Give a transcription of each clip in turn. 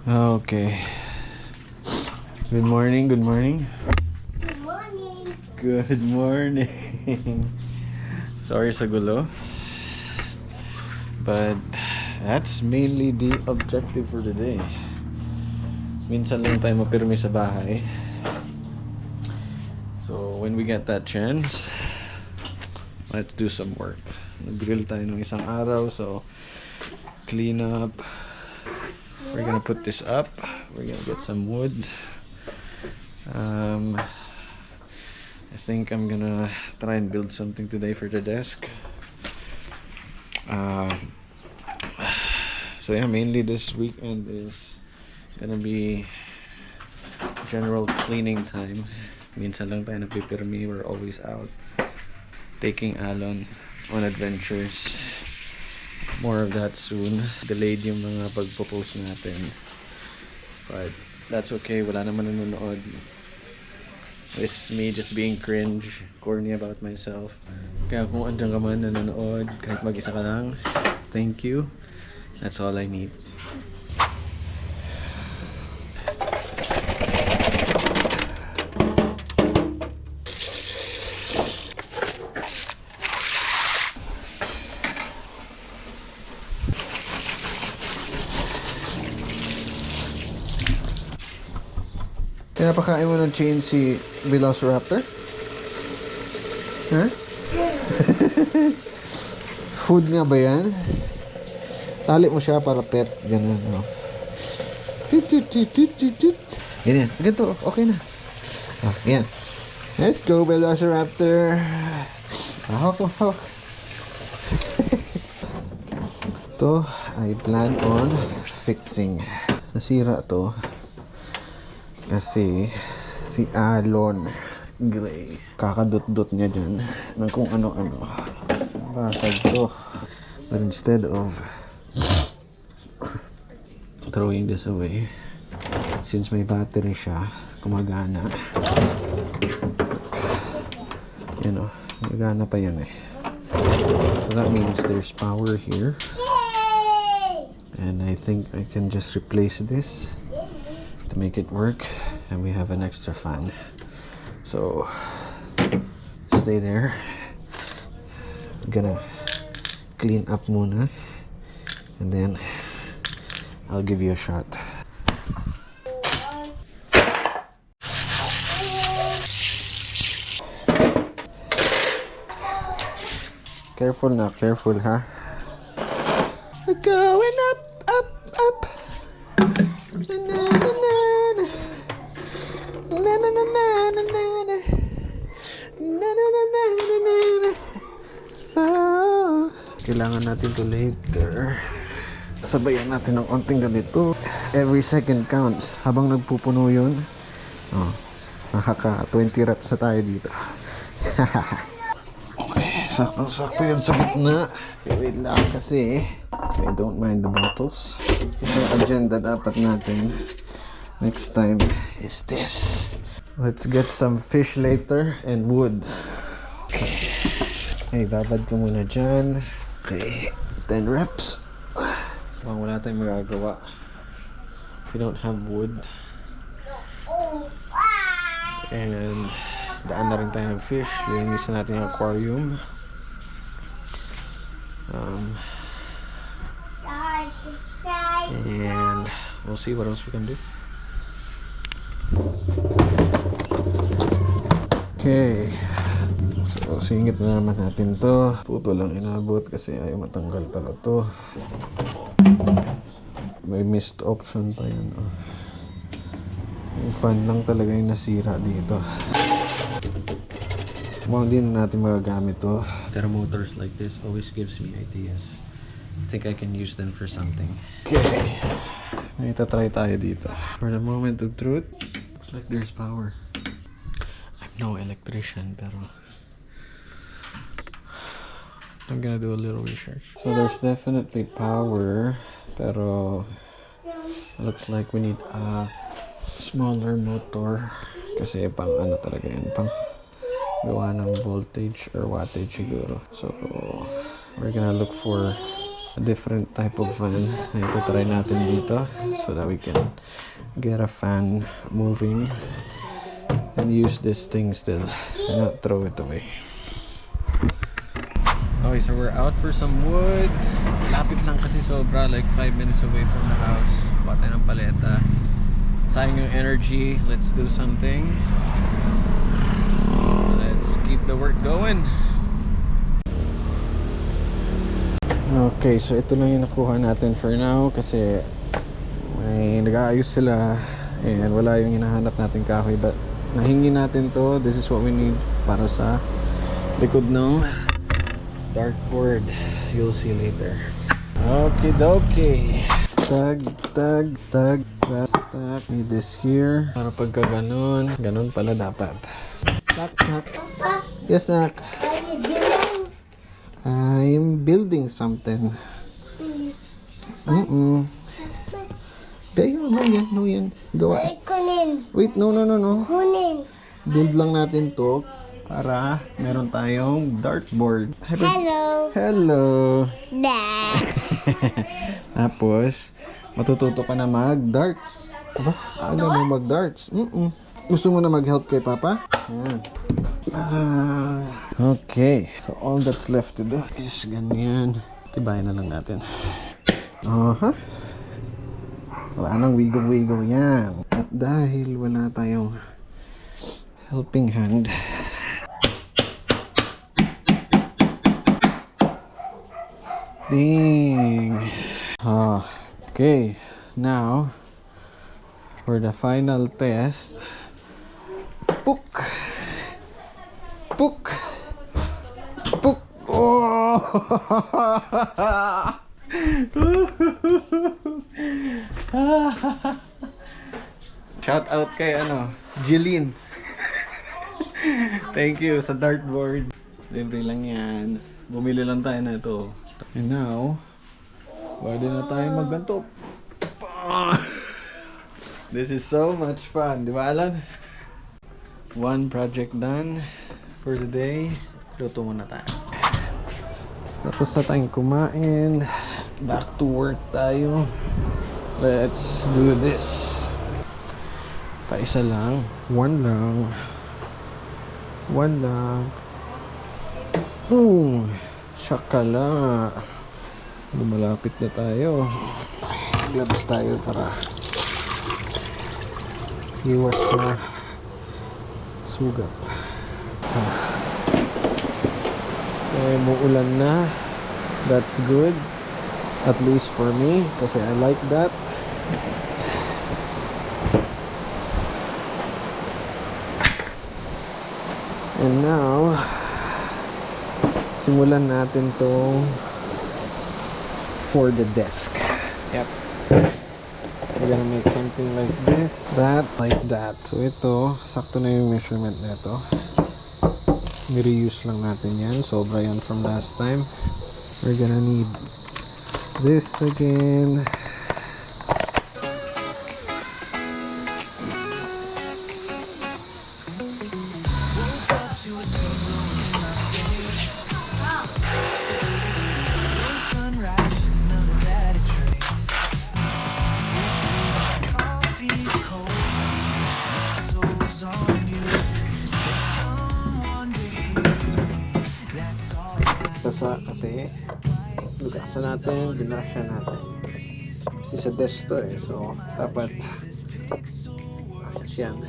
Okay. Good morning, good morning. Good morning. Good morning. Sorry sa gulo. But that's mainly the objective for today. Minsan lang tayo mapirmi sa bahay. So when we get that chance, let's do some work. Nag-grill tayo ng isang araw, so clean up. We're gonna put this up. We're gonna get some wood. I think I'm gonna try and build something today for the desk. So yeah, mainly this weekend is gonna be general cleaning time. Minsan lang tayo napipirmi. We're always out taking Alon on adventures. More of that soon. Delayed yung mga pagpo-post natin, but that's okay. Wala naman nanonood. It's me just being cringe, corny about myself. Kaya kung andyan ka man nanonood, kahit mag-isa ka lang, thank you. That's all I need. Pinapakain mo ng chain si Velociraptor? Huh? Food nga ba yan? Tali mo siya para pet. Ganun, no? Ganyan. Ganito. Okay na. Ah, yan. Let's go, Velociraptor. Hawak. Ito, I plan on fixing. Nasira to kasi si Alon Gray kakadot-dot niya dyan ng kung ano-ano. Basag to. But instead of throwing this away, since may battery siya, gumagana. You know, gumagana pa yan eh. So that means there's power here. And I think I can just replace this to make it work, and we have an extra fan. So stay there. I'm gonna clean up muna, and then I'll give you a shot. Careful na, careful ha. We're going up. Kailangan natin to later. Sabayan natin ng konting ganito. Every second counts. Habang nagpupuno yun, nakaka 20 reps na tayo dito. Okay, sakto yan sa gitna. Wait lang kasi I don't mind the bottles. Isang agenda dapat natin next time is this. Let's get some fish later and wood. Okay, babad ko muna dyan. Okay, 10 reps. Wala tayong magagawa if we don't have wood. And daan na rin tayo ng fish. Linisan natin yung aquarium. And we'll see what else we can do. Okay, so singit na naman natin to. Puto lang inabot kasi ayaw matanggal pala to. May missed option pa yan. Yung fan lang talaga yung nasira dito. Mukhang hindi na natin magagamit to. Pero motors like this always gives me ideas. I think I can use them for something. Okay, may itatry tayo dito. For the moment of truth, looks like there's power. I'm no electrician, pero I'm gonna do a little research. So there's definitely power, pero looks like we need a smaller motor kasi pang ano talaga yan, pang gawa ng voltage or wattage siguro. So we're gonna look for a different type of fan. Ito try natin dito so that we can get a fan moving and use this thing still and not throw it away. Okay, so we're out for some wood. Lapit lang kasi sobra, like 5 minutes away from the house. Kuha tayo ng paleta. Sayang yung energy. Let's do something. Let's keep the work going. Okay, so ito lang yung nakuha natin for now kasi may nag-aayos sila and wala yung hinahanap natin kahoy, but nahingi natin to. This is what we need para sa likod ng dartboard. You'll see later. Okay, dokie. Tag, tag, tag, tag. Need this here para pagka ganun pala dapat. Tak, tak. Papa, Yes, Nak. what are you doing? I'm building something. Please. Kaya no yan. Gawa. Ay, kunin. Wait, no. Kunin. Build lang natin to para meron tayong dartboard. Hello. Hello. Dad. Tapos, matututo ka na mag-darts. Aba, aga mo mag-darts. Gusto mo na mag-help kay Papa? Yan. Okay. So, all that's left to do is ganyan. Tibayin na lang natin. Wala nang wiggle-wiggle yan. At dahil wala tayong helping hand, ding. Okay. Now, for the final test. Puk. Puk. Puk. Oh. Shout out kay Jeline. Thank you sa dartboard. Libre lang yan. Bumili lang tayo na ito. And now, pwede na tayo magganto. This is so much fun, di ba, Alan? One project done for the day. Luto muna tayo. Tapos na tayong kumain. Back to work tayo. Let's do this. Paisa lang. One lang. Shakala. Lumalapit na tayo. Gloves tayo para iwas na sugat. Okay, muulan na. That's good. At least for me, kasi I like that. And now, simulan natin tong for the desk. Yep. We're gonna make something like this, that, like that. So ito, sakto na yung measurement nito. Ni-reuse lang natin yan. Sobra yan from last time. We're gonna need this again. Kasi lugasan natin, binrasyan natin. Kasi sa desk to so dapat yan.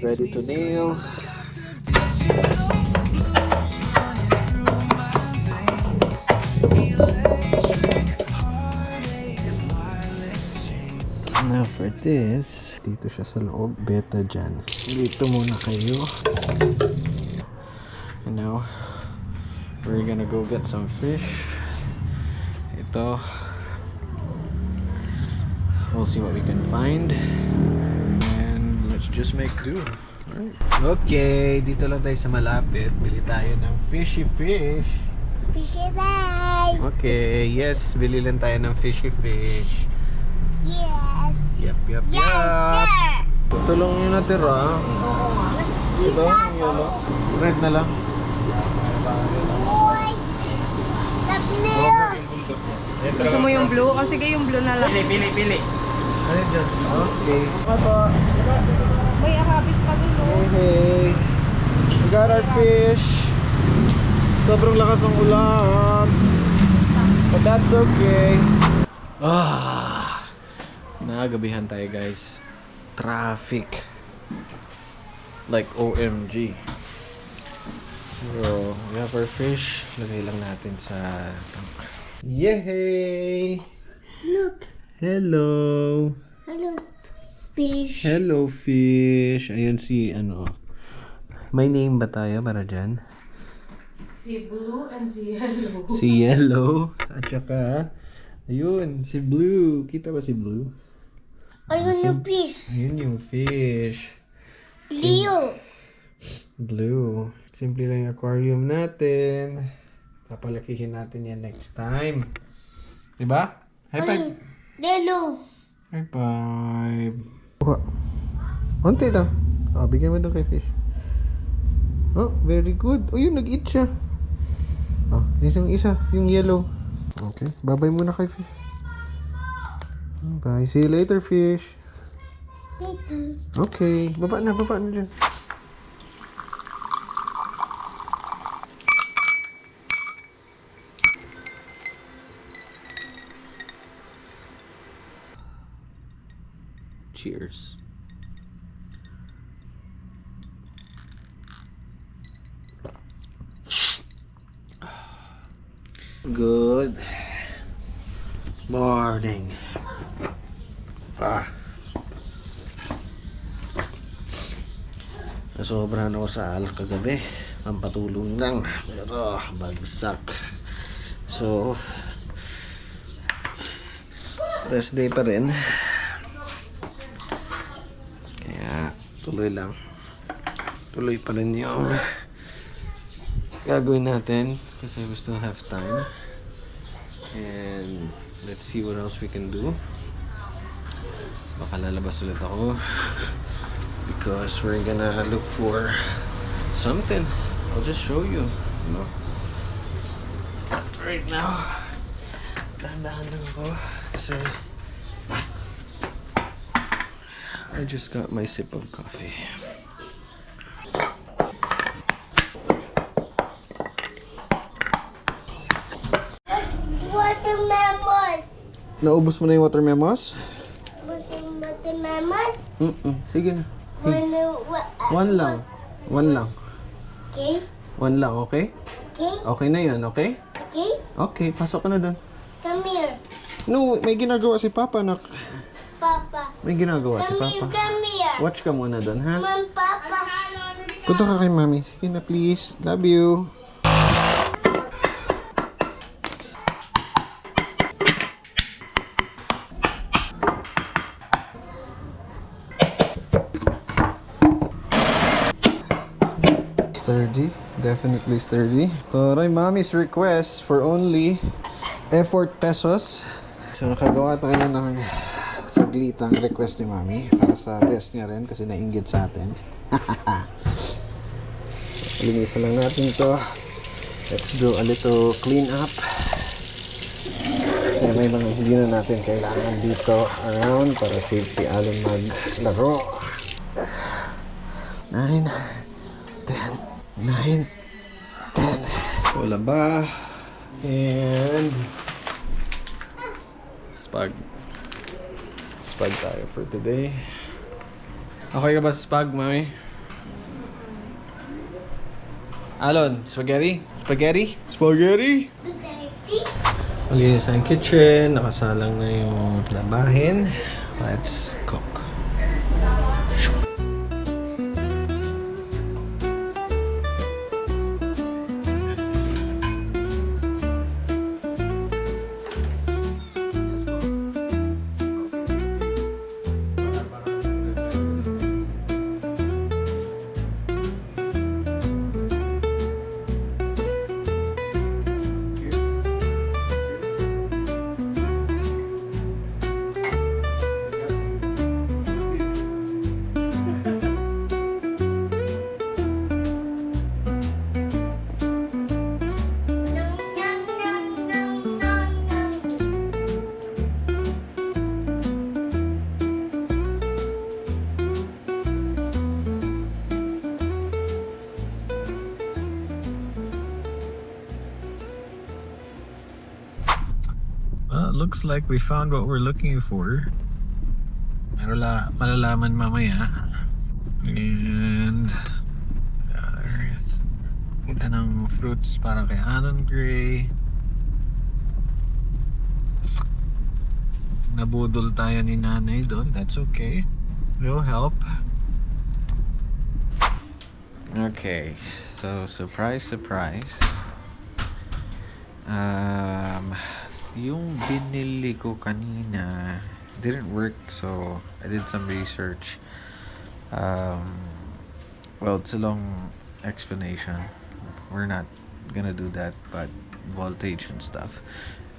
Ready to nail. Now for this, dito siya sa loob, beta dyan. Dito muna kayo. And now, we're gonna go get some fish. Ito. We'll see what we can find. And let's just make do. Alright. Okay, dito lang tayo sa malapit. Bili tayo ng fishy fish. Fishy bye. Okay, yes, bili lang tayo ng fishy fish. Yes. Yep. Yes, sir. Ito lang yung natira. Ito, yung yellow. Red na lang. Boy. The blue. Gusto mo yung blue? O sige, yung blue na lang. Pili. Ano dyan? Okay. May Arabic pa dun, no? Hey, we got our fish. Sobrang lakas ng ulan. But that's okay. Nagabihan tayo guys. Traffic. Like OMG. So, we have our fish. Lagay lang natin sa tank. Yay! Look. Hello. Hello, fish. Hello, fish. Ayan si ano. May name ba tayo para dyan? Si blue and si yellow. Si Yellow. At saka, ayun, si Blue. Kita ba si Blue? Ayun yung fish. Ayun yung fish. Leo. Blue. Simple lang yung aquarium natin. Papalakihin natin yan next time. Diba? High five. Lelo. High five. Kuha. Unti lang. Bigyan mo daw kay fish. Oh, very good. Oh, yun, nag-eat siya. Isang isa. Yung yellow. Okay. Bye-bye muna kay fish. Bye. See you later, fish. Little. Okay. Baba na dyan. Cheers. Good morning. Nasobrahan ako sa alak kagabi. Pampatulong lang. Pero bagsak. So, rest day pa rin. Kaya, tuloy lang. Tuloy pa rin yung gagawin natin. Kasi we still have time. And, let's see what else we can do. Baka lalabas ulit ako. Because we're gonna look for something. I'll just show you, you know. Right now, dahan-dahan lang ako kasi I just got my sip of coffee. Watermelons. Naubos mo na yung water memos? Watermelons. Sige na. One One lang. Okay. One lang, okay? Okay. Okay na yun, okay? Okay. Okay, pasok ka na doon. Come here. No, may ginagawa si Papa, nak. Papa. May ginagawa si Come here. Papa. Come here. Watch ka muna doon, ha? Mom, Papa. Punta ka kay Mami. Sige na, please. Love you. Sturdy. Definitely sturdy. Aray, Mami's request for only effort pesos. So, nakagawa tayo ng saglitang request ni Mami para sa test niya rin kasi nainggit sa atin. Linisan lang natin to. Let's do a little clean up. Kasi may mga hindi na natin kailangan dito around para safe si Alon maglaro. 9, 10, 9, 10. So, laba. And Spag. Spag tayo for today. Okay ka ba sa spag, Mami? Alon, spaghetti? Spaghetti? Spaghetti? Malinis ang kitchen. Nakasalang na yung labahin. Let's cook. Looks like we found what we're looking for. Pero malalaman mamaya. And there is kita ng fruits para kay Anon Gray. Nabudol tayo ni nanay doon. That's okay. No help. Okay. So, surprise, surprise. Yung binili ko kanina didn't work, so I did some research. Well, it's a long explanation. We're not gonna do that, but voltage and stuff.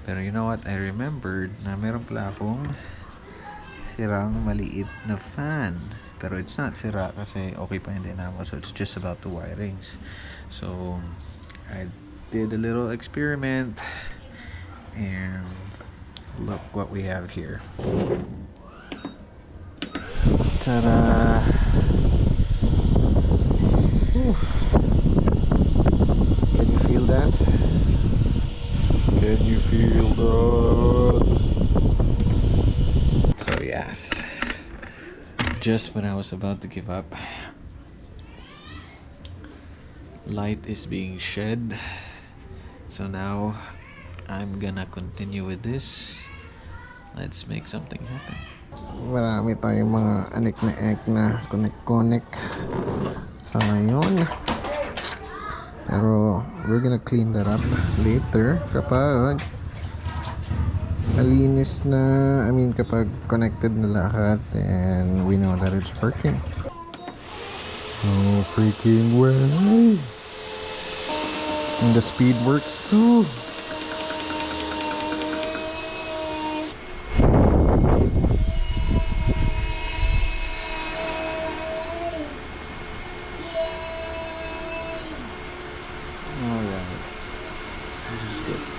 Pero you know what? I remembered na meron pala akong sirang maliit na fan. Pero it's not sira kasi okay pa yung dynamo, so it's just about the wirings. So I did a little experiment and look what we have here. Ta-da! Whew. Can you feel that? Can you feel that? So yes, just when I was about to give up, light is being shed. So now I'm gonna continue with this. Let's make something happen. Marami tayong mga anik na ek na connect sa ngayon. Pero we're gonna clean that up later kapag malinis na, kapag connected na lahat and we know that it's working. No freaking way! And the speed works too.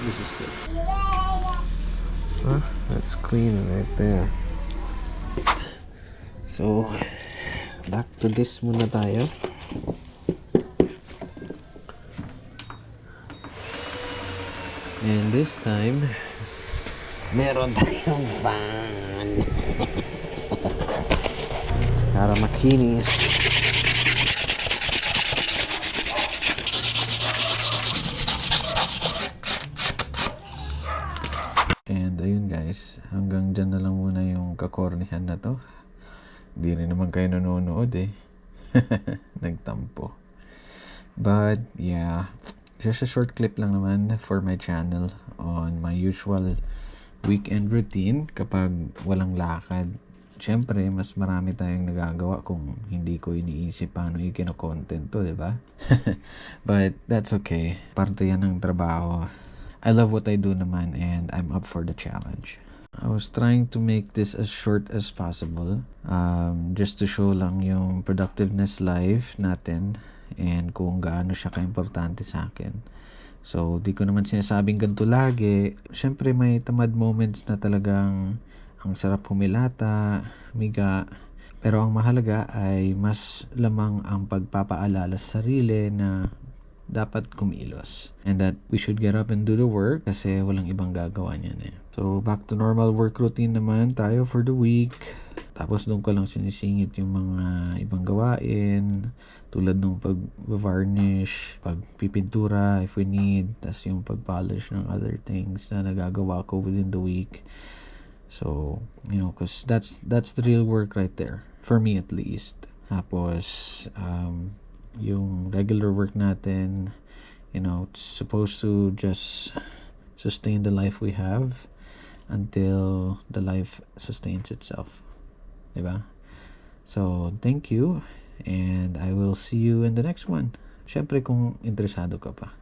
This is good. That's clean right there. So, back to this muna tayo. And this time, meron tayong fan. Para makinis. And ayun guys, hanggang dyan na lang muna yung kakornihan na to. Hindi rin naman kayo nanonood eh. Nagtampo. But yeah, just a short clip lang naman for my channel on my usual weekend routine kapag walang lakad. Siyempre, mas marami tayong nagagawa kung hindi ko iniisip paano i-content to, diba? But that's okay. Parte yan ng trabaho. I love what I do naman and I'm up for the challenge. I was trying to make this as short as possible, just to show lang yung productiveness live natin and kung gaano siya ka-importante sa akin. So, di ko naman sinasabing ganito lagi. Siyempre, may tamad moments na talagang ang sarap humilata, miga. Pero ang mahalaga ay mas lamang ang pagpapaalala sa sarili na dapat kumilos. And that we should get up and do the work kasi walang ibang gagawa niyan eh. So, back to normal work routine naman tayo for the week. Tapos doon ko lang sinisingit yung mga ibang gawain. Tulad nung pag-varnish, pagpipintura if we need. Tapos yung pag-polish ng other things na nagagawa ko within the week. So, because that's the real work right there. For me at least. Tapos, yung regular work natin, it's supposed to just sustain the life we have until the life sustains itself. Diba? So, thank you and I will see you in the next one. Syempre kung interesado ka pa.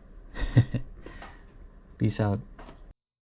Peace out.